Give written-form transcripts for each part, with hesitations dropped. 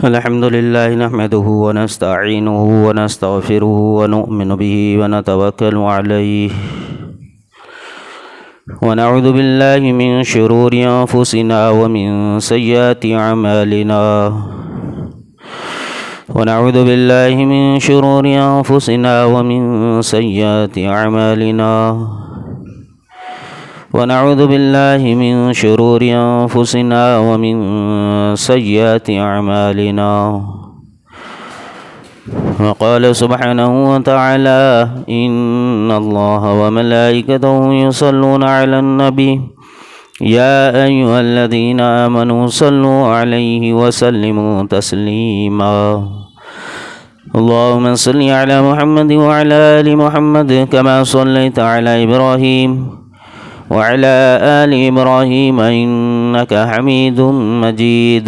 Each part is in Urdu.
الحمد لله نحمده ونستعينه ونستغفره ونؤمن به ونتوكل عليه ونعوذ بالله من شرور أنفسنا ومن سيئات أعمالنا ونعوذ بالله من شرور أنفسنا ومن سيئات أعمالنا ونعوذ بالله من شرور أنفسنا ومن سيئات أعمالنا وقال سبحانه وتعالى إن الله وملائكته يصلون على النبي يا أيها الذين آمنوا صلوا عليه وسلموا تسليما اللهم صل على محمد وعلى آل محمد كما صليت على إبراهيم وعلى آل إبراهيم إنك حميد مجيد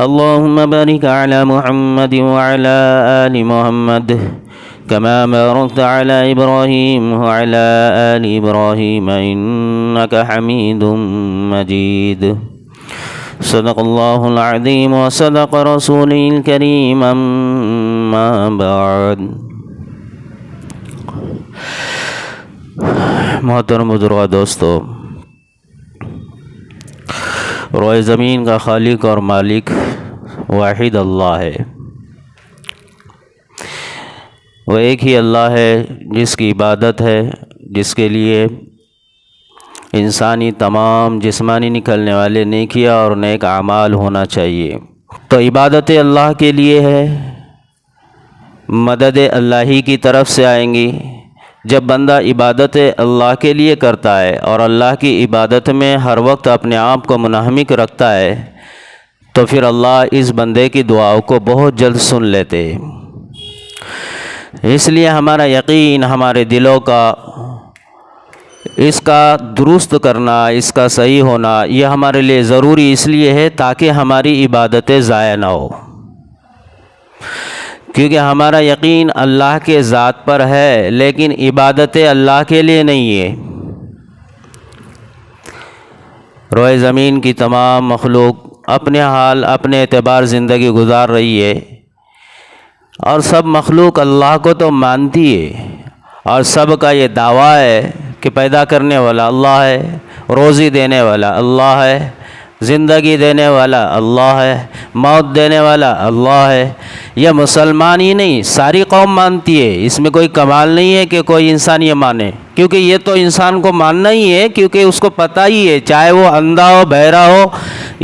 اللهم بارك على محمد وعلى آل محمد كما باركت على إبراهيم وعلى آل إبراهيم إنك حميد مجيد صدق الله العظيم وصدق رسوله الكريم أما بعد محترم بزرگاں دوستو، روئے زمین کا خالق اور مالک واحد اللہ ہے۔ وہ ایک ہی اللہ ہے جس کی عبادت ہے، جس کے لیے انسانی تمام جسمانی نکلنے والے نیکیاں اور نیک اعمال ہونا چاہیے۔ تو عبادت اللہ کے لیے ہے، مدد اللہ ہی کی طرف سے آئیں گی۔ جب بندہ عبادت اللہ کے لیے کرتا ہے اور اللہ کی عبادت میں ہر وقت اپنے آپ کو منہمک رکھتا ہے تو پھر اللہ اس بندے کی دعاؤں کو بہت جلد سن لیتے ہیں۔ اس لیے ہمارا یقین، ہمارے دلوں کا اس کا درست کرنا، اس کا صحیح ہونا، یہ ہمارے لیے ضروری اس لیے ہے تاکہ ہماری عبادتیں ضائع نہ ہو، کیونکہ ہمارا یقین اللہ کے ذات پر ہے لیکن عبادتیں اللہ کے لیے نہیں ہے۔ روئے زمین کی تمام مخلوق اپنے حال، اپنے اعتبار زندگی گزار رہی ہے، اور سب مخلوق اللہ کو تو مانتی ہے، اور سب کا یہ دعویٰ ہے کہ پیدا کرنے والا اللہ ہے، روزی دینے والا اللہ ہے، زندگی دینے والا اللہ ہے، موت دینے والا اللہ ہے۔ یہ مسلمان ہی نہیں، ساری قوم مانتی ہے۔ اس میں کوئی کمال نہیں ہے کہ کوئی انسان یہ مانے، کیونکہ یہ تو انسان کو ماننا ہی ہے، کیونکہ اس کو پتہ ہی ہے، چاہے وہ اندھا ہو، بہرا ہو،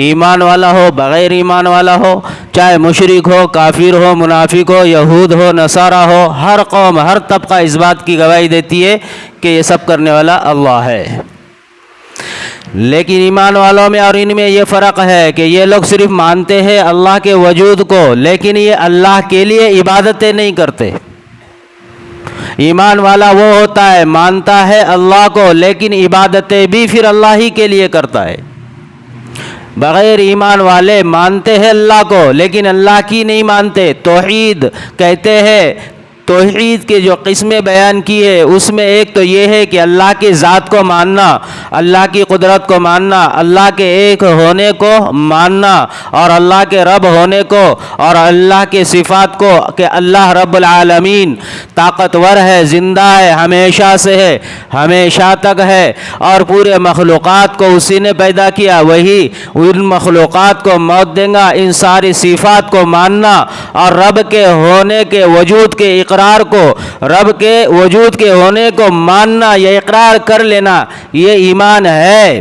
ایمان والا ہو، بغیر ایمان والا ہو، چاہے مشرک ہو، کافر ہو، منافق ہو، یہود ہو، نصارہ ہو، ہر قوم، ہر طبقہ اس بات کی گواہی دیتی ہے کہ یہ سب کرنے والا اللہ ہے۔ لیکن ایمان والوں میں اور ان میں یہ فرق ہے کہ یہ لوگ صرف مانتے ہیں اللہ کے وجود کو، لیکن یہ اللہ کے لیے عبادتیں نہیں کرتے۔ ایمان والا وہ ہوتا ہے، مانتا ہے اللہ کو، لیکن عبادتیں بھی پھر اللہ ہی کے لیے کرتا ہے۔ بغیر ایمان والے مانتے ہیں اللہ کو لیکن اللہ کی نہیں مانتے۔ توحید کہتے ہیں، توحید کے جو قسمیں بیان کی ہے اس میں ایک تو یہ ہے کہ اللہ کی ذات کو ماننا، اللہ کی قدرت کو ماننا، اللہ کے ایک ہونے کو ماننا، اور اللہ کے رب ہونے کو، اور اللہ کے صفات کو کہ اللہ رب العالمین طاقتور ہے، زندہ ہے، ہمیشہ سے ہے، ہمیشہ تک ہے، اور پورے مخلوقات کو اسی نے پیدا کیا، وہی ان مخلوقات کو موت دے گا۔ ان ساری صفات کو ماننا اور رب کے ہونے کے وجود کے اقرار کو، رب کے وجود کے ہونے کو ماننا، یہ اقرار کر لینا، یہ ایمان ہے۔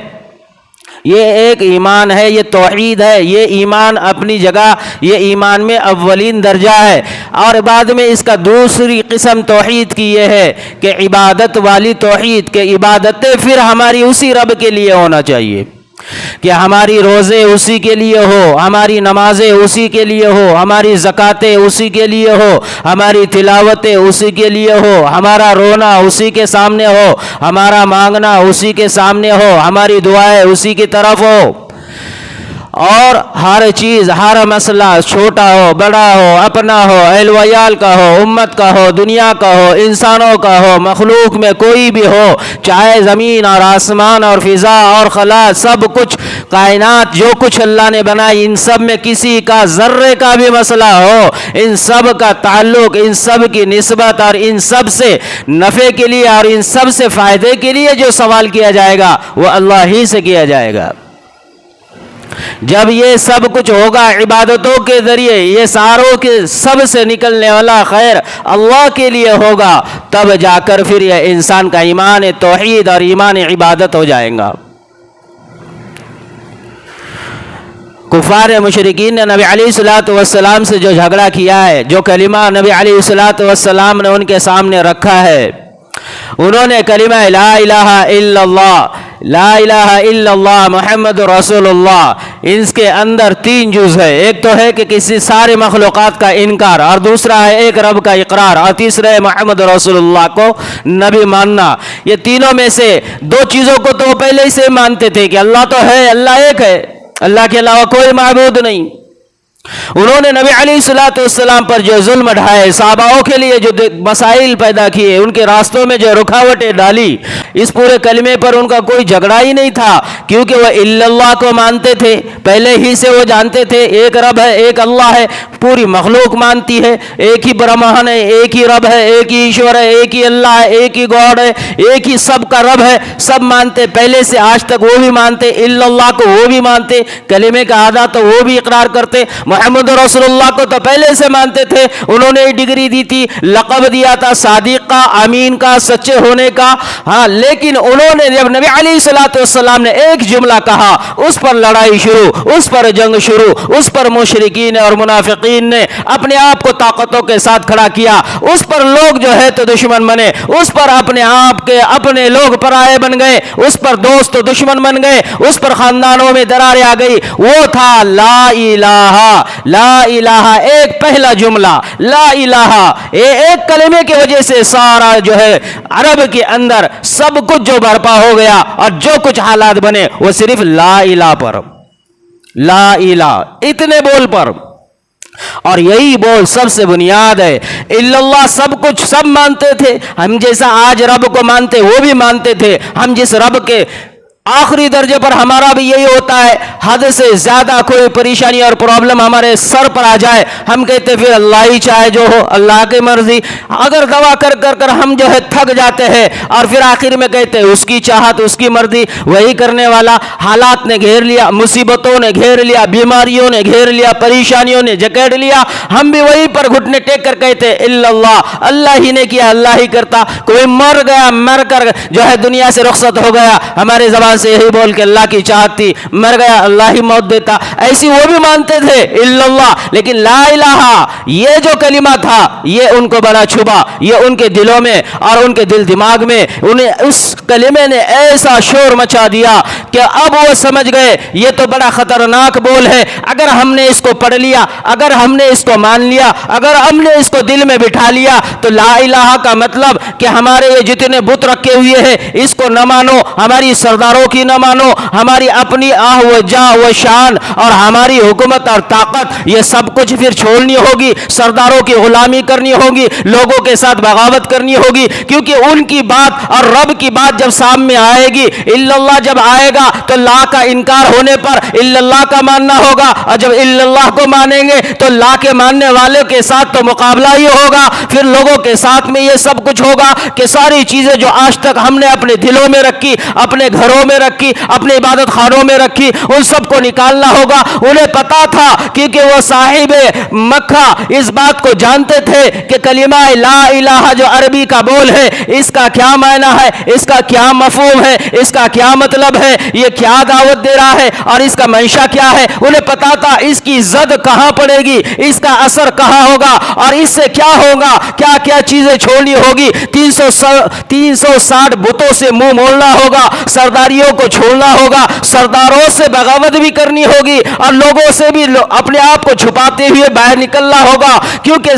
یہ ایک ایمان ہے، یہ توحید ہے۔ یہ ایمان اپنی جگہ، یہ ایمان میں اولین درجہ ہے، اور بعد میں اس کا دوسری قسم توحید کی یہ ہے کہ عبادت والی توحید، کہ عبادتیں پھر ہماری اسی رب کے لیے ہونا چاہیے، کہ ہماری روزے اسی کے لیے ہو، ہماری نمازیں اسی کے لیے ہو، ہماری زکاتیں اسی کے لیے ہو، ہماری تلاوتیں اسی کے لیے ہو، ہمارا رونا اسی کے سامنے ہو، ہمارا مانگنا اسی کے سامنے ہو، ہماری دعائیں اسی کی طرف ہو۔ اور ہر چیز ہر مسئلہ چھوٹا ہو بڑا ہو اپنا ہو اہل ویال کا ہو امت کا ہو دنیا کا ہو انسانوں کا ہو مخلوق میں کوئی بھی ہو چاہے زمین اور آسمان اور فضا اور خلا سب کچھ کائنات جو کچھ اللہ نے بنائی ان سب میں کسی کا ذرے کا بھی مسئلہ ہو ان سب کا تعلق ان سب کی نسبت اور ان سب سے نفع کے لیے اور ان سب سے فائدے کے لیے جو سوال کیا جائے گا وہ اللہ ہی سے کیا جائے گا۔ جب یہ سب کچھ ہوگا عبادتوں کے ذریعے یہ ساروں کے سب سے نکلنے والا خیر اللہ کے لیے ہوگا تب جا کر پھر یہ انسان کا ایمان توحید اور ایمان عبادت ہو جائے گا۔ کفار مشرکین نے نبی علیہ الصلوۃ والسلام سے جو جھگڑا کیا ہے جو کلمہ نبی علیہ الصلوۃ والسلام نے ان کے سامنے رکھا ہے انہوں نے کلمہ لا الہ الا اللہ لا الہ الا اللہ محمد رسول اللہ اس کے اندر تین جز ہے، ایک تو ہے کہ کسی سارے مخلوقات کا انکار اور دوسرا ہے ایک رب کا اقرار اور تیسرا ہے محمد رسول اللہ کو نبی ماننا۔ یہ تینوں میں سے دو چیزوں کو تو پہلے سے مانتے تھے کہ اللہ تو ہے اللہ ایک ہے اللہ کے علاوہ کوئی معبود نہیں۔ انہوں نے نبی علیہ الصلوۃ والسلام پر جو ظلم ڈھائے صحاباؤں کے لیے جو مسائل پیدا کیے ان کے راستوں میں جو رکاوٹیں ڈالی اس پورے کلمے پر ان کا کوئی جھگڑا ہی نہیں تھا کیونکہ وہ الا اللہ کو مانتے تھے پہلے ہی سے وہ جانتے تھے ایک رب ہے ایک اللہ ہے پوری مخلوق مانتی ہے ایک ہی برہمن ہے ایک ہی رب ہے ایک ہی ایشور ہے ایک ہی اللہ ہے ایک ہی گاڈ ہے ایک ہی سب کا رب ہے سب مانتے پہلے سے آج تک وہ بھی مانتے الا اللہ کو وہ بھی مانتے کلمے کا آدھا تو وہ بھی اقرار کرتے محمد رسول اللہ کو تو پہلے سے مانتے تھے انہوں نے ڈگری دی تھی لقب دیا تھا صادق کا امین کا سچے ہونے کا ہاں لیکن انہوں نے جب نبی علیہ الصلوۃ والسلام نے ایک جملہ کہا اس پر لڑائی شروع اس پر جنگ شروع اس پر مشرکین اور منافقین نے اپنے آپ کو طاقتوں کے ساتھ کھڑا کیا اس پر لوگ جو ہے تو دشمن بنے اس پر اپنے آپ کے اپنے لوگ پرائے بن گئے اس پر دوست دشمن بن گئے اس پر خاندانوں میں دراریں آ گئی وہ تھا لا الہ لا الہ ایک پہلا جملہ لا الہ ایک کلمے کی وجہ سے سارا جو ہے عرب کے اندر سب کچھ جو برپا ہو گیا اور جو کچھ حالات بنے وہ صرف لا الہ پر لا الہ اتنے بول پر اور یہی بول سب سے بنیاد ہے الا اللہ سب کچھ سب مانتے تھے ہم جیسا آج رب کو مانتے وہ بھی مانتے تھے ہم جس رب کے آخری درجے پر ہمارا بھی یہی ہوتا ہے حد سے زیادہ کوئی پریشانی اور پرابلم ہمارے سر پر آ جائے ہم کہتے پھر اللہ ہی چاہے جو ہو اللہ کی مرضی اگر دعا کر کر کر ہم جو ہے تھک جاتے ہیں اور پھر آخر میں کہتے ہیں اس کی چاہت اس کی مرضی وہی کرنے والا حالات نے گھیر لیا مصیبتوں نے گھیر لیا بیماریوں نے گھیر لیا پریشانیوں نے جکڑ لیا ہم بھی وہی پر گھٹنے ٹیک کر کہتے الا اللہ اللہ ہی نے کیا اللہ ہی کرتا کوئی مر گیا مر کر جو ہے دنیا سے رخصت ہو گیا ہمارے زبان سے یہی بول کے اللہ کی چاہت تھی مر گیا اللہ ہی موت دیتا ایسی وہ بھی مانتے تھے الا اللہ لیکن لا الہ یہ جو کلمہ تھا یہ ان کو بڑا چھپا یہ ان کے دلوں میں اور ان کے دل دماغ میں انہیں اس کلمے نے ایسا شور مچا دیا کہ اب وہ سمجھ گئے یہ تو بڑا خطرناک بول ہے اگر ہم نے اس کو پڑھ لیا اگر ہم نے اس کو مان لیا اگر ہم نے اس کو دل میں بٹھا لیا تو لا الہ کا مطلب کہ ہمارے یہ جتنے بت رکھے ہوئے ہیں اس کو نہ مانو ہماری سرداروں کی نہ مانو ہماری اپنی آہ و جا و شان اور ہماری حکومت اور طاقت یہ سب کچھ پھر چھوڑنی ہوگی سرداروں کی غلامی کرنی ہوگی لوگوں کے ساتھ بغاوت کرنی ہوگی کیونکہ ان کی بات اور رب کی بات جب سامنے آئے گی الا اللہ جب آئے گا تو لا کا انکار ہونے پر الا اللہ کا ماننا ہوگا اور جب الا اللہ کو مانیں گے تو لا کے ماننے والے کے ساتھ تو مقابلہ ہی ہوگا پھر لوگوں کے ساتھ میں یہ سب کچھ ہوگا کہ ساری چیزیں جو آج تک ہم نے اپنے دلوں میں رکھی اپنے گھروں میں رکھی اپنے عبادت خانوں میں رکھی ان سب کو نکالنا ہوگا انہیں پتا تھا کیونکہ وہ صاحب مکہ اس بات کو جانتے تھے کہ کلمہ لا الہ جو عربی کا بول ہے اس کا کیا معنی ہے اس کا کیا مفہوم ہے اس کا کیا مطلب ہے یہ کیا دعوت دے رہا ہے اور اس کا منشا کیا ہے انہیں پتا تھا اس کی زد کہاں پڑے گی اس کا اثر کہاں ہوگا اور اس سے کیا ہوگا کیا کیا چیزیں چھوڑنی ہوگی 360 بتوں سے منہ موڑنا ہوگا سرداریوں کو چھوڑنا ہوگا سرداروں سے بغاوت بھی کرنی ہوگی اور لوگوں سے بھی اپنے آپ کو چھپاتے ہوئے باہر نکلنا ہوگا کیونکہ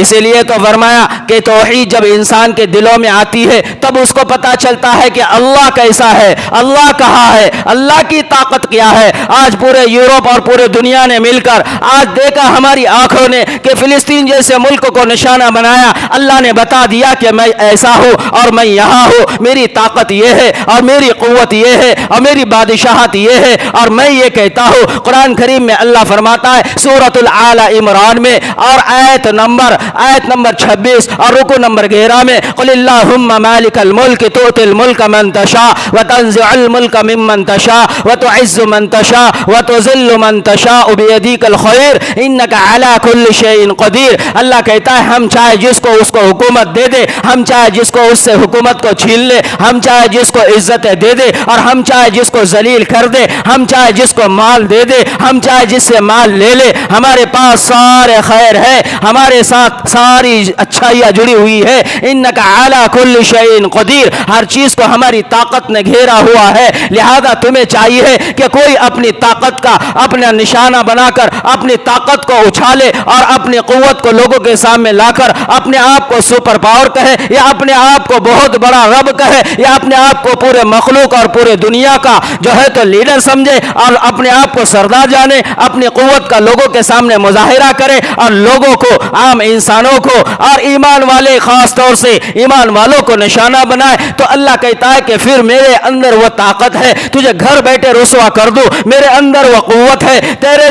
اسی لیے تو فرمایا کہ توحید جب انسان کے دلوں میں آتی ہے تب اس کو پتا چلتا ہے کہ اللہ کیسا ہے، اللہ کہاں ہے، اللہ کی طاقت کیا ہے۔ آج پورے یورپ اور پورے دنیا نے مل کر آج دیکھا ہماری آنکھوں نے کہ فلسطین جیسے ملک کو نشانہ بنایا، اللہ نے بتا دیا کہ میں ایسا ہوں اور میں یہاں ہوں، میری طاقت یہ ہے اور میری قوت یہ ہے اور میری بادشاہت یہ ہے، اور میں یہ کہتا ہوں۔ قرآن کریم میں اللہ فرماتا ہے سورۃ الآل عمران میں اور آیت نمبر 26 اور رکو نمبر 11 میں، قل اللہم مالک الملک تؤتی الملک من تشاء وتنزع الملک ممن تشاء وتعز من تشاء وتذل من تشاء بیدیک الخیر انک علی کل شیء قدیر۔ اللہ کہتا ہے ہم چاہے جس کو اس کو حکومت دے دے، ہم چاہے جس کو اس سے حکومت کو چھین لے، ہم چاہے جس کو عزت دے دے اور ہم چاہے جس کو ذلیل کر دے، ہم چاہے جس کو مال دے دے، ہم چاہے جس سے مال لے لے، ہمارے پاس سارے خیر ہے، ہمارے ساتھ ساری اچھائیاں جڑی ہوئی ہے۔ انک علی کل شیء قدیر، ہر چیز کو ہماری طاقت نے گھیرا ہوا ہے، لہذا تمہیں چاہیے کہ کوئی اپنی طاقت کا اپنا نشانہ بنا کر اپنی طاقت کو اچھالے اور اپنی قوت کو لوگوں کے سامنے لا کر اپنے آپ کو سپر پاور کہے یا اپنے آپ کو بہت بڑا رب کہے یا اپنے آپ کو پورے مخلوق اور پورے دنیا کا جو ہے تو لیڈر سمجھے اور اپنے آپ کو سردار جانے، اپنی قوت کا لوگوں کے سامنے مظاہرہ کرے اور لوگوں کو، عام انسانوں کو اور ایمان والے خاص طور سے ایمان والوں کو نشانہ بنائے، تو اللہ کہتا ہے کہ پھر میرے اندر وہ طاقت ہے، تجھے گھر بیٹھے رسوا کر دوں، میرے اندر وہ قوت ہے، تیرے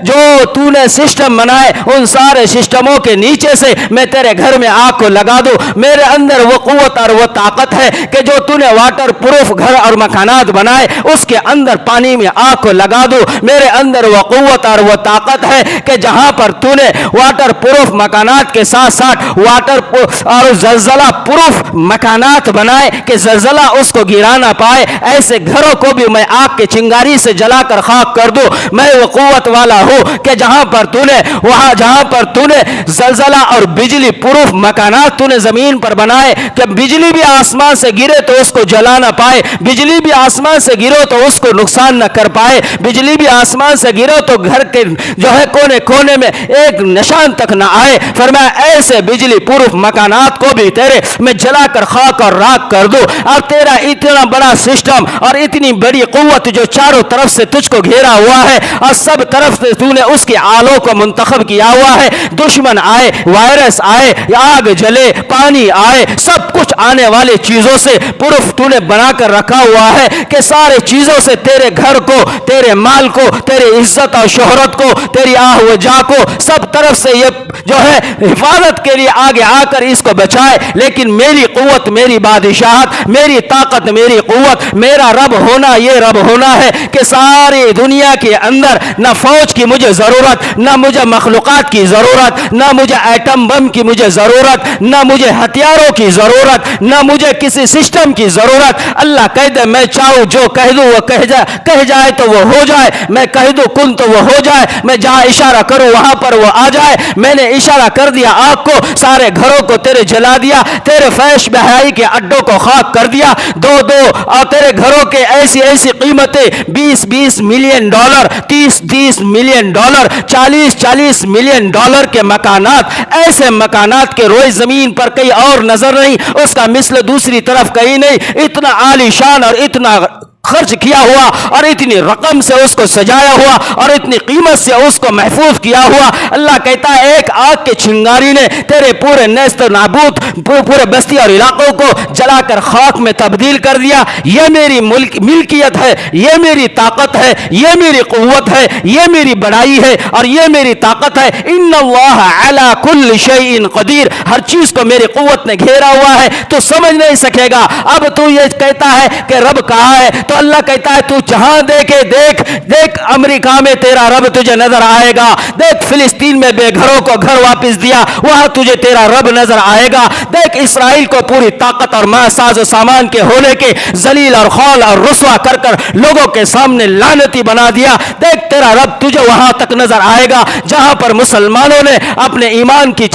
جو تو نے سسٹم بنائے ان سارے سسٹموں کے نیچے سے میں تیرے گھر میں آگ کو لگا دوں، میرے اندر وہ قوت اور وہ طاقت ہے کہ جو تو نے واٹر پروف گھر اور مکانات بنائے اس کے اندر پانی میں آگ کو لگا دوں، میرے اندر وہ قوت اور وہ طاقت ہے کہ جہاں پر تو نے واٹر پروف مکانات کے ساتھ ساتھ واٹر اور زلزلہ پروف مکانات بنائے کہ زلزلہ اس کو گرا نہ پائے، ایسے گھروں کو بھی میں آگ کے چنگاری سے جلا کر خاک کر دوں۔ میں وہ قوت والا ہوں کہ جہاں پر تو نے زلزلہ اور بجلی پروف مکانات تو نے زمین پر بنائے کہ بجلی بھی آسمان سے گرے تو اس کو جلا نہ پائے، بجلی بھی آسمان سے گرو تو اس کو نقصان نہ کر پائے، بجلی بھی آسمان سے گرو تو گھر کے جو ہے کونے کونے میں ایک نشان تک نہ آئے۔ فرمایا ایسے بجلی پروف مکانات کو بھی تیرے میں جلا کر خاک اور راکھ کر دوں، اور تیرا اتنا بڑا سسٹم اور اتنی بڑی قوت جو چاروں طرف سے تجھ کو گھیرا ہوا ہے اور سب طرف سے تو نے اس کی آلوں کو منتخب کیا ہوا ہے، دشمن آئے، وائرس آئے، آگ جلے، پانی آئے، سب کچھ آنے والی چیزوں سے پروف تو نے بنا کر رکھا ہوا ہے کہ سارے چیزوں سے تیرے گھر کو، تیرے مال کو، تیرے عزت اور شہرت کو، تیری آہ و جا کو سب طرف سے یہ جو ہے حفاظت کے لیے آگے آ کر اس کو بچائے۔ لیکن میری قوت، میری بادشاہت، میری طاقت، میری قوت، میرا رب ہونا یہ رب ہونا ہے کہ ساری دنیا کے اندر نہ فوج کی مجھے ضرورت، نہ مجھے مخلوقات کی ضرورت، نہ مجھے ایٹم بم کی مجھے ضرورت، نہ مجھے ہتھیاروں کی ضرورت، نہ مجھے کسی سسٹم کی ضرورت۔ اللہ کہہ دے میں چاہوں جو کہہ دوں وہ کہہ جائے تو وہ ہو جائے، میں کہہ دوں کن تو وہ ہو جائے، میں جہاں اشارہ کروں وہاں پر وہ آ جائے۔ میں نے اشارہ کر دیا آگ کو، سارے گھروں کو تیرے جلا دیا، تیرے فحش بہائی کے اڈوں کو خاک کر دیا، دو اور تیرے گھروں کے ایسی ایسی قیمتیں 20 million dollar, 30 million dollar, 40 million dollar کے مکانات، ایسے مکانات کے روئے زمین پر کہیں اور نظر نہیں، اس کا مثل دوسری طرف کہیں نہیں، اتنا عالی شان اور اتنا خرچ کیا ہوا اور اتنی رقم سے اس کو سجایا ہوا اور اتنی قیمت سے اس کو محفوظ کیا ہوا۔ اللہ کہتا ہے ایک آگ کے چنگاری نے تیرے پورے نیست و نابود پورے بستی اور علاقوں کو جلا کر خاک میں تبدیل کر دیا۔ یہ میری ملکیت ہے، یہ میری طاقت ہے، یہ میری قوت ہے، یہ میری بڑائی ہے اور یہ میری طاقت ہے۔ ان اللہ علی کل شیء قدیر، ہر چیز کو میری قوت نے گھیرا ہوا ہے، تو سمجھ نہیں سکے گا۔ اب تو یہ کہتا ہے کہ رب کہاں ہے، تو اللہ کہتا ہے تو جہاں دیکھے دیکھ امریکہ میں تیرا رب تجھے نظر آئے گا، دیکھ فلسطین میں بے گھروں کو گھر واپس دیا، وہاں تجھے تیرا رب نظر آئے گا، دیکھ اسرائیل کو پوری طاقت اور ساز و سامان کے ہونے کے ذلیل اور خول اور رسوا کر لوگوں کے سامنے لعنتی بنا دیا، دیکھ تیرا رب تجھے وہاں تک نظر آئے گا جہاں پر مسلمانوں نے اپنے ایمان کی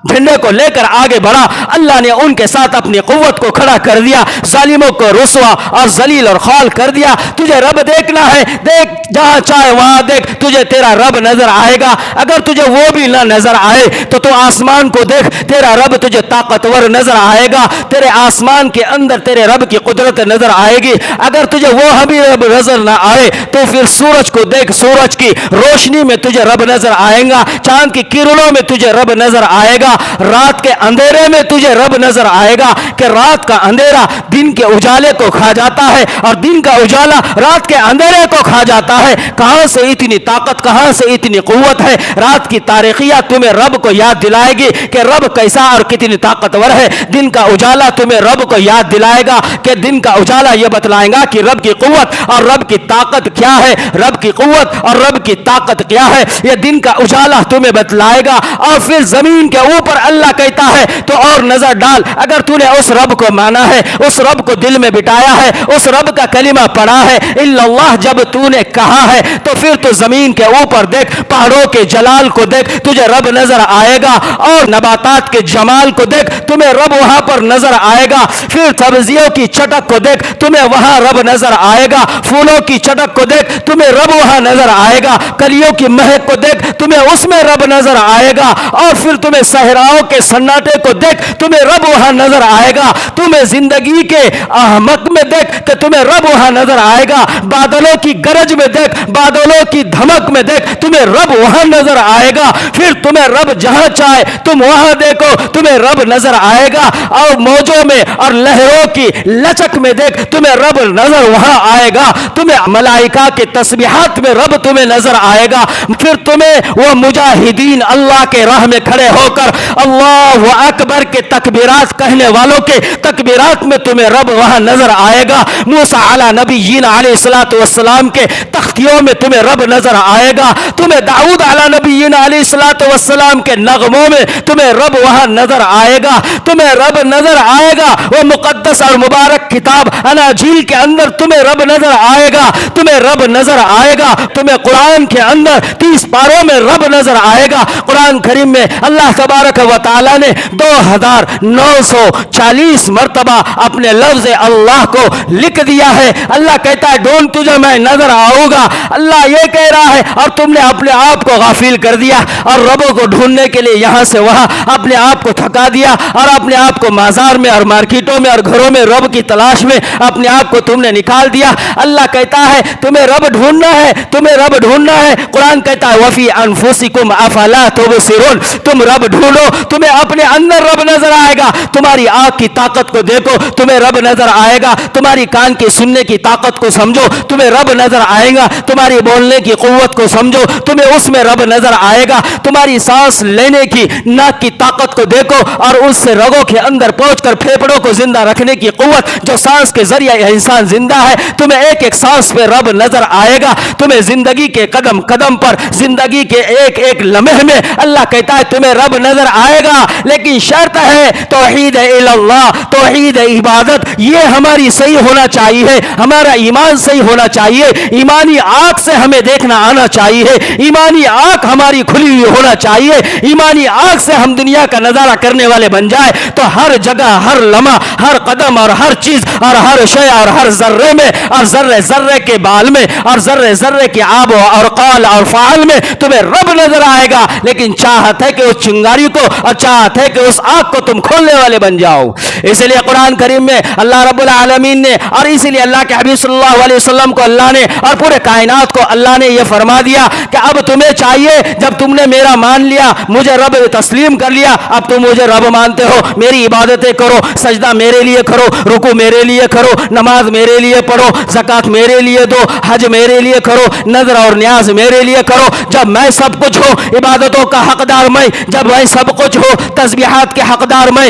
جھنڈے کو لے کر آگے بڑھا، اللہ نے ان کے ساتھ اپنی قوت کو کھڑا کر دیا، ظالموں کو رسوا اور ذلیل اور خوال کر دیا۔ تجھے رب دیکھنا ہے، دیکھ جہاں چاہے وہاں دیکھ، تجھے تیرا رب نظر آئے گا۔ اگر تجھے وہ بھی نہ نظر آئے تو آسمان کو دیکھ، تیرا رب تجھے طاقتور نظر آئے گا، تیرے آسمان کے اندر تیرے رب کی قدرت نظر آئے گی۔ اگر تجھے وہ بھی رب نظر نہ آئے تو پھر سورج کو دیکھ، سورج کی روشنی میں تجھے رب نظر آئے گا، چاند کی کرنوں میں تجھے رب نظر آئے گا، رات کے اندھیرے میں تجھے رب نظر آئے گا کہ رات کا اندھیرا دن کے اجالے کو کھا جاتا ہے اور دن کا اجالا رات کے اندھیرے کو کھا جاتا ہے۔ کہاں سے اتنی طاقت، کہاں سے اتنی قوت ہے؟ رات کی تاریخیات تمہیں رب کو یاد دلائے گی کہ رب کیسا اور کتنی طاقتور ہے۔ دن کا اجالا تمہیں رب کو یاد دلائے گا کہ دن کا اجالا یہ بتلائے گا کہ رب کی قوت اور رب کی طاقت کیا ہے، رب کی قوت اور رب کی طاقت کیا ہے، یہ دن کا اجالا تمہیں بتلائے گا۔ اور پھر زمین کے اوپر اللہ کہتا ہے تو اور نظر ڈال، اگر تو نے اس رب کو مانا ہے، اس رب کو دل میں بٹایا ہے، اس رب کا کلمہ پڑھا ہے الا اللہ جب تو نے کہا ہے، تو پھر تو زمین کے اوپر دیکھ، پہاڑوں کے جلال کو دیکھ، تجھے رب نظر آئے گا، اور نباتات کے جمال کو دیکھ، تمہیں رب وہاں پر نظر آئے گا۔ پھر سبزیوں کی چٹک کو دیکھ، تمہیں وہاں رب نظر آئے گا، پھولوں کی چٹک کو دیکھ، تمہیں رب وہاں نظر آئے گا، کلیوں کی مہک کو دیکھ، تمہیں اس میں رب نظر آئے گا، اور پھر تمہیں صحراؤں کے سناٹے کو دیکھ، تمہیں رب وہاں نظر آئے گا، تمہیں زندگی کے احمق میں دیکھ کہ تمہیں رب وہاں نظر آئے گا، بادلوں کی گرج میں دیکھ، بادلوں کی دھمک میں دیکھ، تمہیں رب وہاں نظر آئے گا۔ پھر تمہیں رب جہاں چاہے تم وہاں دیکھو، تمہیں رب نظر آئے گا، اور موجوں میں اور لہروں کی لچک میں دیکھ، تمہیں رب نظر وہاں آئے گا، تمہیں ملائکہ کے تسبیحات میں رب تمہیں نظر آئے گا۔ پھر تمہیں وہ مجاہدین اللہ کے راہ میں کھڑے ہو کر اللہ اکبر کے تکبیرات کہنے والوں کے تکبیرات میں تمہیں رب وہاں نظر آئے گا۔ موسیٰ علی نبیین علیہ الصلوۃ والسلام کے تختیوں میں تمہیں رب نظر آئے گا، تمہیں داؤد علی نبیین علیہ الصلوۃ والسلام کے نغموں میں تمہیں رب وہاں نظر آئے گا، تمہیں رب نظر آئے گا۔ وہ مقدس اور مبارک کتاب اناجیل کے اندر تمہیں رب نظر آئے گا، تمہیں رب نظر آئے گا، تمہیں قرآن کے اندر 30 پاروں میں رب نظر آئے گا۔ قرآن کریم میں اللہ تبارک و تعالی نے 2940 مرتبہ اپنے لفظ اللہ کو لکھ دیا ہے۔ اللہ کہتا ہے ڈھونڈ تجھے میں نظر آؤں گا، اللہ یہ کہہ رہا ہے، اور تم نے اپنے آپ کو غافل کر دیا اور ربوں کو ڈھونڈنے کے لیے یہاں سے وہاں اپنے آپ کو تھکا دیا، اور اپنے آپ کو بازار میں اور مارکیٹوں میں اور گھروں میں رب کی تلاش میں اپنے آپ کو تم نے نکال دیا۔ اللہ کہتا ہے تمہیں رب ڈھونڈنا ہے، تمہیں رب ڈھونڈنا ہے۔ قرآن کہتا ہے وفی انفسکم افلا تبصرون، تم رب ڈھونڈو، تمہیں اپنے اندر رب نظر آئے گا۔ تمہاری آنکھ کی طاقت کو دیکھو، تمہیں رب نظر آئے گا۔ تمہاری کان کی سننے کی طاقت کو سمجھو، تمہیں رب نظر آئے گا۔ تمہاری بولنے کی قوت کو سمجھو، تمہیں اس میں رب نظر آئے گا۔ تمہاری سانس لینے کی ناک کی طاقت کو دیکھو، اور اس سے رگوں کے اندر پہنچ کر پھیپڑوں کو زندہ رکھنے کی قوت جو سانس کے ذریعے انسان زندہ ہے، تمہیں ایک ایک سانس پہ رب نظر آئے گا۔ تمہیں زندگی کے قدم قدم پر، زندگی کے ایک ایک لمحے میں اللہ کہتا ہے تمہیں رب نظر آئے گا، لیکن شرط ہے توحید اللہ، توحید عبادت، یہ ہماری صحیح ہونا چاہیے، ہمارا ایمان صحیح ہونا چاہیے، ایمانی آنکھ سے ہمیں دیکھنا آنا چاہیے، ایمانی آنکھ ہماری کھلی ہوئی ہونا چاہیے، ایمانی آنکھ سے ہم دنیا کا نظارہ کرنے والے بن جائے تو ہر جگہ، ہر لمحہ، ہر قدم اور ہر چیز اور ہر شے اور ہر ذرے میں اور ذرے ذرے کے بال میں اور ذرے ذرے کے آب اور قال اور فعال میں تمہیں رب نظر آئے گا، لیکن چاہت ہے کہ اس چنگاری کو اور چاہت ہے کہ اس آنکھ کو تم کھولنے والے بن جاؤ۔ اس لیے قرآن کریم میں اللہ رب العالمین نے، اور اسی لیے اللہ کے حبیب صلی اللہ علیہ وسلم کو اللہ نے اور پورے کائنات کو اللہ نے یہ فرما دیا کہ اب تمہیں چاہیے، جب تم نے میرا مان لیا، مجھے رب تسلیم کر لیا، اب تم مجھے رب مانتے ہو، میری عبادتیں کرو، سجدہ میرے لیے کرو، رکوع میرے لیے کرو، نماز میرے لیے پڑھو، زکوٰۃ میرے لیے دو، حج میرے لیے کرو، نذر اور نیاز میرے لیے کرو۔ جب میں سب کچھ ہوں، عبادتوں کا حقدار میں، جب میں سب کچھ ہوں، تسبیحات کے حقدار میں،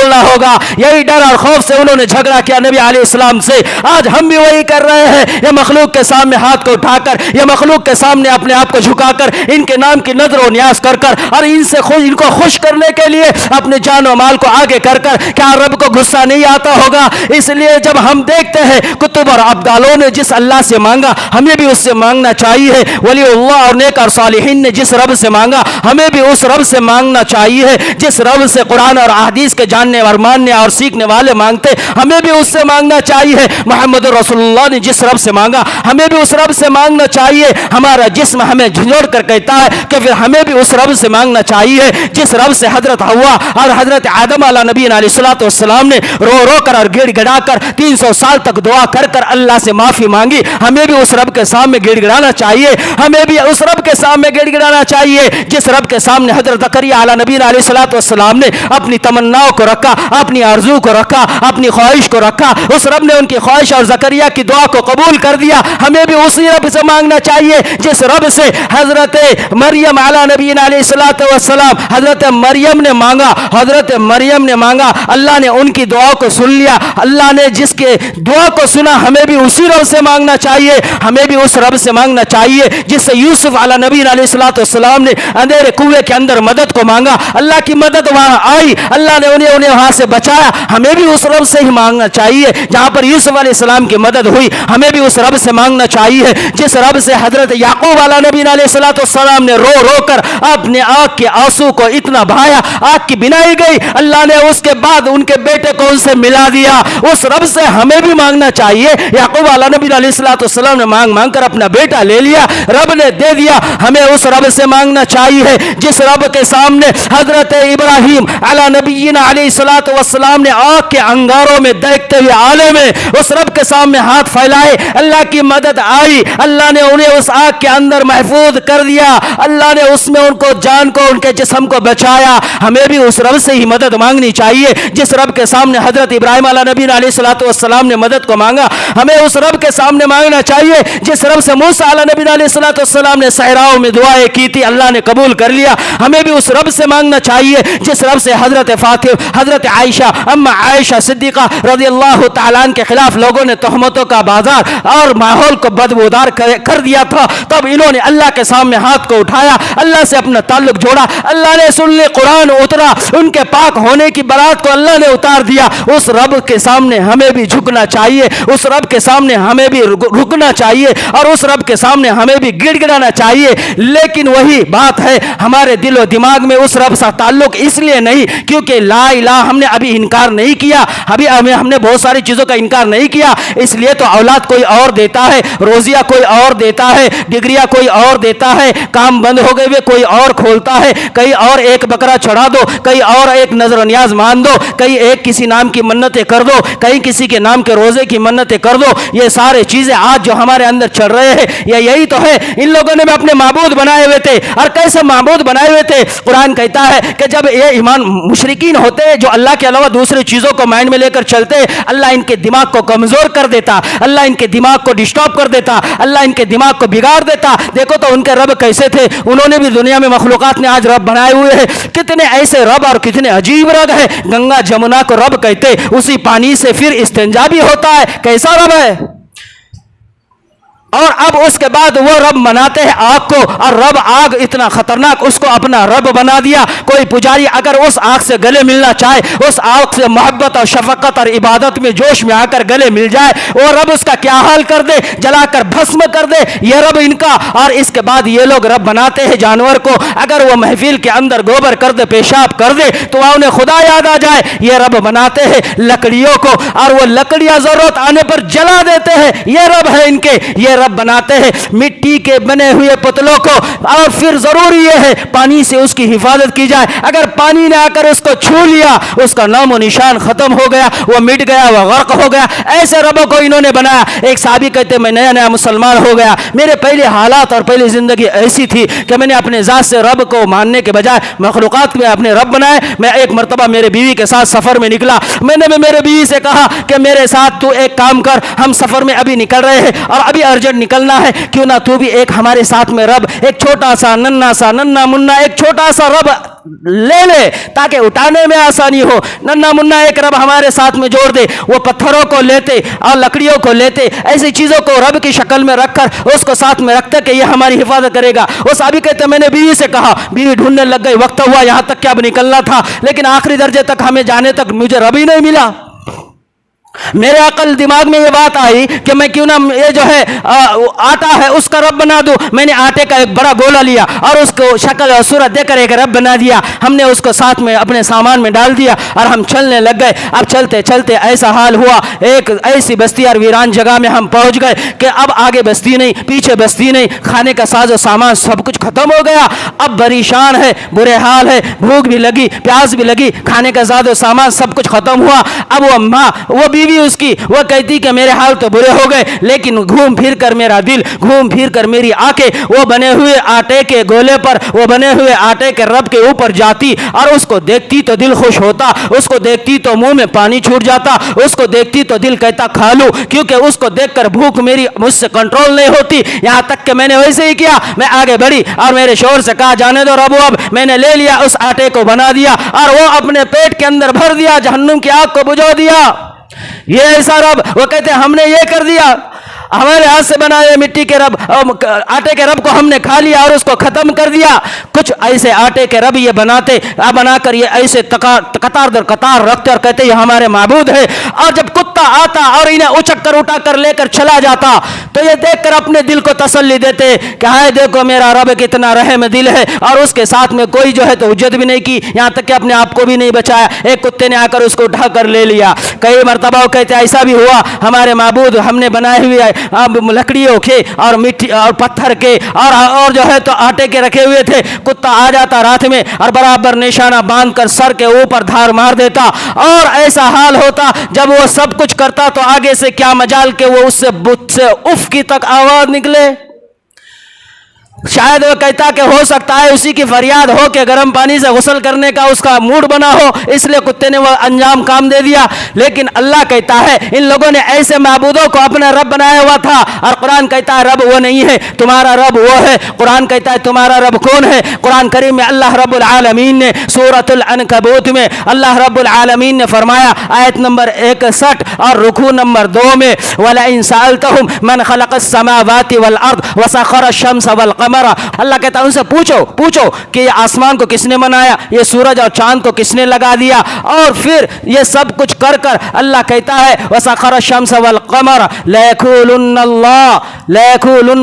بولنا ہوگا. یہی ڈر اور خوف سے انہوں نے جھگڑا کیا نبی علیہ السلام سے. آج ہم بھی وہی کر رہے ہیں. یہ مخلوق کے سامنے ہاتھ کو اٹھا کر, یہ مخلوق کے سامنے اپنے آپ کو جھکا کر, ان کے نام کی نظر و نیاز کر کر اور ان کو خوش کرنے کے لیے اپنے جان و مال کو آگے کر کر, کیا رب کو غصہ نہیں آتا ہوگا؟ اس لیے جب ہم دیکھتے ہیں کتب اور ابدالوں نے جس اللہ سے مانگا ہمیں بھی اس سے مانگنا چاہیے. ولی اللہ اور نیک اور صالحین نے جس رب سے مانگا ہمیں بھی اس رب سے مانگنا چاہیے. جس رب سے قرآن اور احادیث کے جاننے اور ماننے اور سیکھنے والے مانگتے ہمیں بھی اس سے مانگنا چاہیے. محمد رسول اللہ نے جس رب سے مانگا ہمیں بھی اس رب سے مانگنا چاہیے. ہمارا جسم ہمیں جھنجھوڑ کر کہتا ہے کہ پھر ہمیں بھی اس رب سے مانگنا چاہیے جس رب سے حضرت حوا اور حضرت آدم علیہ نبی علیہ السلام نے رو رو کر اور گڑ گڑا کر 300 سال تک دعا کر کر اللہ سے معافی مانگی. ہمیں بھی اس رب کے سامنے گڑ گڑانا چاہیے. ہمیں بھی اس رب کے سامنے گڑ گڑانا چاہیے جس رب کے سامنے حضرت زکریا علیہ نبی علیہ السلام نے اپنی تمناؤں کو رکھا, اپنی آرزو کو رکھا, اپنی خواہش کو رکھا. اس رب نے ان کی خواہش اور زکریا کی دعا کو قبول کر دیا. ہمیں بھی اسی رب سے مانگنا چاہیے جس رب سے حضرت مریم علیہ نبی علیہ السلام حضرت مریم نے مانگا. حضرت مریم نے مانگا, اللہ نے ان کی دعا کو سن لیا. اللہ نے جس کے دعا کو سنا ہمیں بھی اسی رب سے مانگنا چاہیے. ہمیں بھی اس رب سے مانگنا چاہیے جس سے یوسف علیہ نبی علیہ السلام نے اندھیرے کنویں کے اندر مدد کو مانگا. اللہ کی مدد وہاں آئی, اللہ نے انہیں وہاں سے بچایا. ہمیں بھی اس رب سے ہی مانگنا چاہیے جہاں پر یوسف علیہ السلام کی مدد ہوئی. ہمیں بھی اس رب سے مانگنا چاہیے جس رب سے حضرت یعقوب علیہ نبی علیہ السلام نے رو رو کر اپنے آنکھ کے آنسو کو اتنا بہایا, آنکھ کی بنائی گئی. اللہ نے اس کے بعد ان کے بیٹے کو ان سے ملا دیا. اس رب سے ہمیں بھی مانگنا چاہیے. یعقوب علیہ نبی علیہ السلام نے مانگ مانگ کر اپنا بیٹا لے لیا, رب نے دے دیا. ہمیں اس رب سے مانگنا چاہیے جس رب کے سامنے حضرت ابراہیم علیہ نبی علیہ السلام نے آنکھ کے انگاروں میں دیکھتے ہوئے عالم میں اس رب کے سامنے ہاتھ پھیلائے. اللہ کی مدد آئی, اللہ نے انہیں اس آنکھ کے اندر محفوظ کر دیا. اللہ نے اس میں ان کو جان کو, ان کے جسم کو بچایا. ہمیں بھی اس رب سے ہی مدد مانگنی چاہیے جس رب کے سامنے حضرت ابراہیم علیہ نبی علیہ السلام نے مدد کو مانگا. ہمیں اس رب کے سامنے مانگنا چاہیے جس رب سے موسیٰ علیہ نبی علیہ السلام نے صحراؤں میں دعائیں کی تھی, اللہ نے قبول کر لیا. ہمیں بھی اس رب سے مانگنا چاہیے جس رب سے حضرت فاطمہ, حضرت عائشہ, اما عائشہ صدیقہ رضی اللہ تعالیٰ عنہ کے خلاف لوگوں نے تہمتوں کا بازار اور ماحول کو بدبودار کر دیا تھا, تب انہوں نے اللہ کے سامنے ہاتھ کو اٹھایا, اللہ سے اپنا تعلق جوڑا. اللہ نے سن لی, قرآن اترا, ان کے پاک ہونے کی برات کو اللہ نے اتار دیا. اس رب کے سامنے ہمیں بھی جھکنا چاہیے, اس رب کے سامنے ہمیں بھی رکنا چاہیے اور اس رب کے سامنے ہمیں بھی گڑ گڑانا چاہیے. لیکن وہی بات ہے, ہمارے دل و دماغ میں اس رب سے تعلق اس لیے نہیں کیونکہ لا الہ ہم نے ابھی انکار نہیں کیا, ابھی ہم نے بہت ساری چیزوں کا انکار نہیں کیا. اس لیے تو اولاد کوئی اور دیتا ہے, روزیہ کوئی اور دیتا ہے, ڈگریاں کوئی اور دیتا ہے, کام بند ہو گئے ہوئے کوئی اور کھولتا ہے, کئی اور ایک بکرا چڑھا دو, کئی اور ایک نظر و نیاز مان دو, کئی ایک کسی نام کی منتیں کر دو, کئی کسی کے نام کے روزے کی منتیں کر دو. یہ سارے چیزیں آج جو ہمارے اندر چل رہے ہیں یہی تو ہے. ان لوگوں نے بھی اپنے معبود بنائے ہوئے تھے, اور کیسے معبود بنائے ہوئے تھے؟ قرآن کہتا ہے کہ جب یہ ایمان مشرکین ہوتے جو اللہ کے علاوہ دوسری چیزوں کو مائنڈ میں لے کر چلتے, اللہ ان کے دماغ کو کمزور کر دیتا, اللہ ان کے دماغ کو ڈسٹرب کر دیتا, اللہ ان کے دماغ کو بگاڑ دیتا. دیکھو تو ان کے رب کیسے تھے, انہوں نے بھی دنیا میں مخلوقات نے آج رب بنائے ہوئے ہیں. کتنے ایسے رب اور کتنے عجیب رب ہے. گنگا جمنا کو رب کہتے, اسی پانی سے پھر استنجا بھی ہوتا ہے. کیسا رب ہے؟ اور اب اس کے بعد وہ رب مناتے ہیں آگ کو, اور رب آگ اتنا خطرناک, اس کو اپنا رب بنا دیا. کوئی پجاری اگر اس آگ سے گلے ملنا چاہے, اس آگ سے محبت اور شفقت اور عبادت میں جوش میں آ کر گلے مل جائے, وہ رب اس کا کیا حال کر دے, جلا کر بھسم کر دے. یہ رب ان کا. اور اس کے بعد یہ لوگ رب بناتے ہیں جانور کو, اگر وہ محفل کے اندر گوبر کر دے, پیشاب کر دے تو انہیں خدا یاد آ جائے. یہ رب بناتے ہیں لکڑیوں کو, اور وہ لکڑیاں ضرورت آنے پر جلا دیتے ہیں. یہ رب ہے ان کے. یہ رب بناتے ہیں مٹی کے بنے ہوئے پتلوں کو, اور پھر ضروری یہ ہے پانی سے اس کی حفاظت کی جائے. اگر پانی نے آ کر اس کو چھو لیا, اس کا نام و نشان ختم ہو گیا, وہ مٹ گیا, وہ غرق ہو گیا. ایسے ربوں کو انہوں نے بنایا. ایک صحابی کہتے میں نیا نیا مسلمان ہو گیا, میرے پہلے حالات اور پہلی زندگی ایسی تھی کہ میں نے اپنے ذات سے رب کو ماننے کے بجائے مخلوقات میں اپنے رب بنائے. میں ایک مرتبہ میرے بیوی کے ساتھ سفر میں نکلا, میں نے میرے بیوی سے کہا کہ میرے ساتھ تو ایک کام کر, ہم سفر میں ابھی نکل رہے ہیں اور ابھی ارجنٹ اجڑ نکلنا ہے کیوں نہ تو بھی ایک ہمارے ساتھ میں رب ایک چھوٹا سا ننا منا ایک چھوٹا سا رب لے لے تاکہ اٹھانے میں آسانی ہو. ننا منا ایک رب ہمارے ساتھ میں جوڑ دے. وہ پتھروں کو لیتے اور لکڑیوں کو لیتے, ایسی چیزوں کو رب کی شکل میں رکھ کر اس کو ساتھ میں رکھتے کہ یہ ہماری حفاظت کرے گا. وہ صحابی کہتے میں نے بیوی سے کہا, بیوی ڈھونڈنے لگ گئی, وقت ہوا یہاں تک کہ اب نکلنا تھا, لیکن آخری درجے تک ہمیں جانے تک مجھے رب ہی نہیں ملا. میرے عقل دماغ میں یہ بات آئی کہ میں کیوں نہ یہ جو ہے آٹا ہے اس کا رب بنا دوں. میں نے آٹے کا ایک بڑا گولا لیا اور اس کو شکل اور صورت دے کر ایک رب بنا دیا. ہم نے اس کو ساتھ میں اپنے سامان میں ڈال دیا اور ہم چلنے لگ گئے. اب چلتے چلتے ایسا حال ہوا, ایک ایسی بستی اور ویران جگہ میں ہم پہنچ گئے کہ اب آگے بستی نہیں, پیچھے بستی نہیں, کھانے کا ساز و سامان سب کچھ ختم ہو گیا. اب پریشان ہے, برے حال ہے, بھوک بھی لگی, پیاس بھی لگی, کھانے کا ساز و سامان سب کچھ ختم ہوا. اب وہ ماں, وہ بیوی اس کی, وہ کہتی کہ میرے حال تو برے ہو گئے, لیکن گھوم پھر کر میرا دل, گھوم پھر کر میری آنکھیں وہ بنے ہوئے آٹے کے گولے پر, وہ بنے ہوئے آٹے کے رب کے اوپر جاتی اور اس کو دیکھتی تو دل خوش ہوتا, اس کو دیکھتی تو منہ میں پانی چھوٹ جاتا, اس کو دیکھتی تو دل کہتا کھا لوں, کیونکہ اس کو دیکھ کر بھوک میری مجھ سے کنٹرول نہیں ہوتی. یہاں تک کہ میں نے ویسے ہی کیا, میں آگے بڑھی اور میرے شوہر سے کہا جانے دو رب, اب میں نے لے لیا اس آٹے کو بنا دیا اور وہ اپنے پیٹ کے اندر بھر دیا, جہنم کی آگ کو بجھا دیا. یہ ایسا رب, وہ کہتے ہیں ہم نے یہ کر دیا, ہمارے ہاتھ سے بنائے مٹی کے رب, آٹے کے رب کو ہم نے کھا لیا اور اس کو ختم کر دیا. کچھ ایسے آٹے کے رب یہ بناتے, بنا کر یہ ایسے قطار در قطار رکھتے اور کہتے یہ ہمارے معبود ہے. اور جب کتا آتا اور انہیں اچک کر اٹھا کر لے کر چلا جاتا تو یہ دیکھ کر اپنے دل کو تسلی دیتے کہ ہائے دیکھو میرا رب کتنا رحم دل ہے, اور اس کے ساتھ میں کوئی جو ہے تو حجت بھی نہیں کی, یہاں تک کہ اپنے آپ کو بھی نہیں بچایا. ایک کتے نے آ کر اس کو اٹھا کر لے لیا. کئی مرتبہ وہ کہتے ایسا بھی ہوا ہمارے معبود ہم نے بنائے ہوئے لکڑیوں کے اور مٹی اور پتھر کے اور جو ہے تو آٹے کے رکھے ہوئے تھے, کتا آ جاتا رات میں اور برابر نشانہ باندھ کر سر کے اوپر دھار مار دیتا. اور ایسا حال ہوتا جب وہ سب کچھ کرتا تو آگے سے کیا مجال کہ وہ اس سے بت سے اف کی تک آواز نکلے. شاید وہ کہتا کہ ہو سکتا ہے اسی کی فریاد ہو کہ گرم پانی سے غسل کرنے کا اس کا موڈ بنا ہو, اس لیے کتے نے وہ انجام کام دے دیا. لیکن اللہ کہتا ہے ان لوگوں نے ایسے معبودوں کو اپنا رب بنایا ہوا تھا, اور قرآن کہتا ہے رب وہ نہیں ہے, تمہارا رب وہ ہے. قرآن کہتا ہے تمہارا رب کون ہے؟ قرآن کریم میں اللہ رب العالمین نے سورۃ العنکبوت میں اللہ رب العالمین نے فرمایا آیت نمبر 61 اور رکوع نمبر 2 میں وَلَئِن سَأَلْتَهُمْ مَنْ خَلَقَ السَّمَاوَاتِ وَالْأَرْضَ وَسَخَّرَ الشَّمْسَ وَالْقَمَرَ, اللہ کہتا ہے ان سے پوچھو کہ یہ آسمان کو کس نے بنایا, یہ سورج اور چاند کو کس نے لگا دیا, اور پھر یہ سب کچھ کر کر اللہ کہتا ہے وَسَخَّرَ الشَّمْسَ وَالْقَمَرَ لَيَقُولُنَّ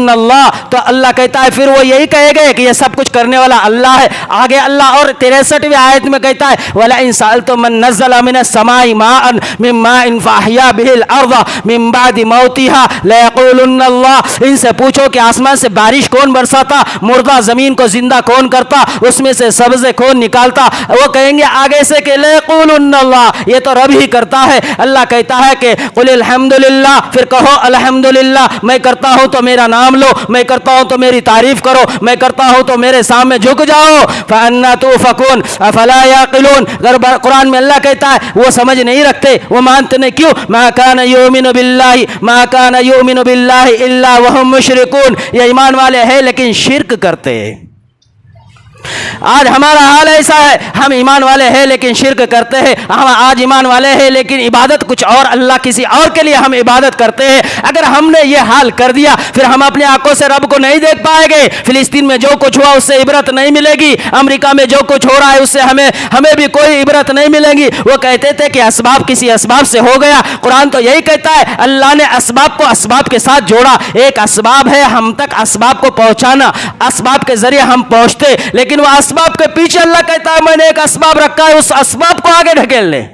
اللَّهُ, تو اللہ کہتا ہے پھر وہ یہی کہے گے کہ یہ سب کچھ کرنے والا اللہ ہے. آگے اللہ اور 63ویں آیت میں کہتا ہے وَلَئِن سَأَلْتُم مَّن نَّزَّلَ مِنَ السَّمَاءِ مَاءً مِّن مَّاءٍ فَأَحْيَا بِهِ الْأَرْضَ مِن بَعْدِ مَوْتِهَا لَيَقُولُنَّ اللَّهُ, ان سے پوچھو کہ آسمان سے بارش کون برساتا, مردہ زمین کو زندہ کون کرتا, اس میں سے سبزے کون نکالتا, وہ کہیں گے آگے سے کہ لَيَقُولُنَّ اللَّهُ, یہ تو رب ہی کرتا ہے. اللہ کہتا ہے کہ قُلِ الْحَمْدُلِلَّهِ, پھر کہو الحمدللہ, میں کرتا ہوں تو میرا نام لو, میں کرتا ہوں تو میری تعریف کرو, میں کرتا ہوں تو میرے سامنے جھک جاؤ. فَأَنَّا تُؤْفَكُونَ أَفَلَا يَعْقِلُونَ, اگر میں اللہ کہتا ہے وہ سمجھ نہیں رکھتے, وہ مانتے نہیں, کیوں؟ مَا كَانَ يُؤْمِنُ بِاللَّهِ إِلَّا وَهُمْ مُشْرِكُونَ, یہ ایمان والے ہیں لیکن شرک کرتے ہیں. آج ہمارا حال ایسا ہے, ہم ایمان والے ہیں لیکن شرک کرتے ہیں. ہم آج ایمان والے ہیں لیکن عبادت کچھ اور, اللہ کسی اور کے لیے ہم عبادت کرتے ہیں. اگر ہم نے یہ حال کر دیا پھر ہم اپنے آنکھوں سے رب کو نہیں دیکھ پائیں گے. فلسطین میں جو کچھ ہوا اس سے عبرت نہیں ملے گی, امریکہ میں جو کچھ ہو رہا ہے اس سے ہمیں بھی کوئی عبرت نہیں ملے گی. وہ کہتے تھے کہ اسباب کسی اسباب سے ہو گیا, قرآن تو یہی کہتا ہے اللہ نے اسباب کو اسباب کے ساتھ جوڑا. ایک اسباب ہے ہم تک اسباب کو پہنچانا, اسباب کے ذریعے ہم پہنچتے, لیکن وہ اسباب کے پیچھے اللہ کہتا ہے میں نے ایک اسباب رکھا ہے, اس اسباب کو آگے ڈھکیل لے.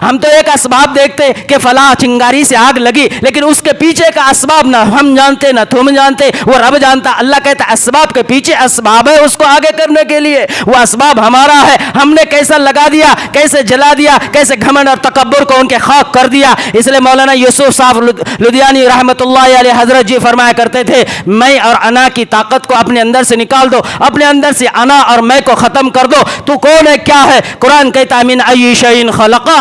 ہم تو ایک اسباب دیکھتے کہ فلاں چنگاری سے آگ لگی, لیکن اس کے پیچھے کا اسباب نہ ہم جانتے نہ تم جانتے, وہ رب جانتا. اللہ کہتا ہے اسباب کے پیچھے اسباب ہے اس کو آگے کرنے کے لیے, وہ اسباب ہمارا ہے, ہم نے کیسا لگا دیا, کیسے جلا دیا, کیسے گھمنڈ اور تکبر کو ان کے خاک کر دیا. اس لیے مولانا یوسف صاحب لدھیانی رحمۃ اللہ علیہ حضرت جی فرمایا کرتے تھے میں اور انا کی طاقت کو اپنے اندر سے نکال دو, اپنے اندر سے انا اور میں کو ختم کر دو. تو کون ہے, کیا ہے؟ قرآن کہتا ہے من ای شیء خلقہ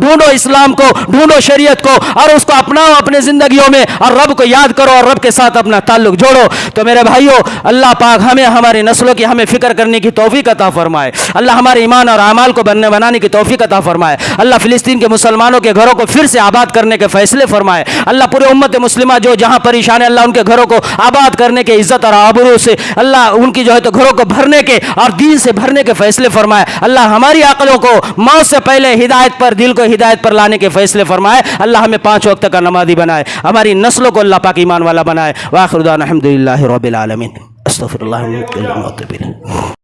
ڈھونڈو اسلام کو، ڈھونڈو شریعت کو اور اس کو اپناؤ اپنے زندگیوں میں اور رب کو یاد کرو اور رب کے ساتھ اپنا تعلق جوڑو۔ تو میرے بھائیوں، اللہ پاک ہمیں ہماری نسلوں کی ہمیں فکر کرنے کی توفیق عطا فرمائے، اللہ ہمارے ایمان اور اعمال کو بنانے کی توفیق عطا فرمائے، اللہ فلسطین کے مسلمانوں کے گھروں کو پھر سے آباد کرنے کے فیصلے فرمائے، اللہ پورے امت مسلمہ جو جہاں پریشان ہے اللہ ان کے گھروں کو آباد کرنے کے عزت اور آبرو سے اللہ ان کی جو ہے تو گھروں کو بھرنے کے اور دین سے بھرنے کے فیصلے فرمائے، اللہ ہماری عقلوں کو موت سے پہلے ہدایت پر، دل کو ہدایت پر لانے کے فیصلے فرمائے، اللہ ہمیں 5 وقت کا نمازی بنائے، ہماری نسلوں کو اللہ پاک ایمان والا بنائے۔ وآخر دعوانا الحمدللہ رب العالمین۔ استغفر اللہ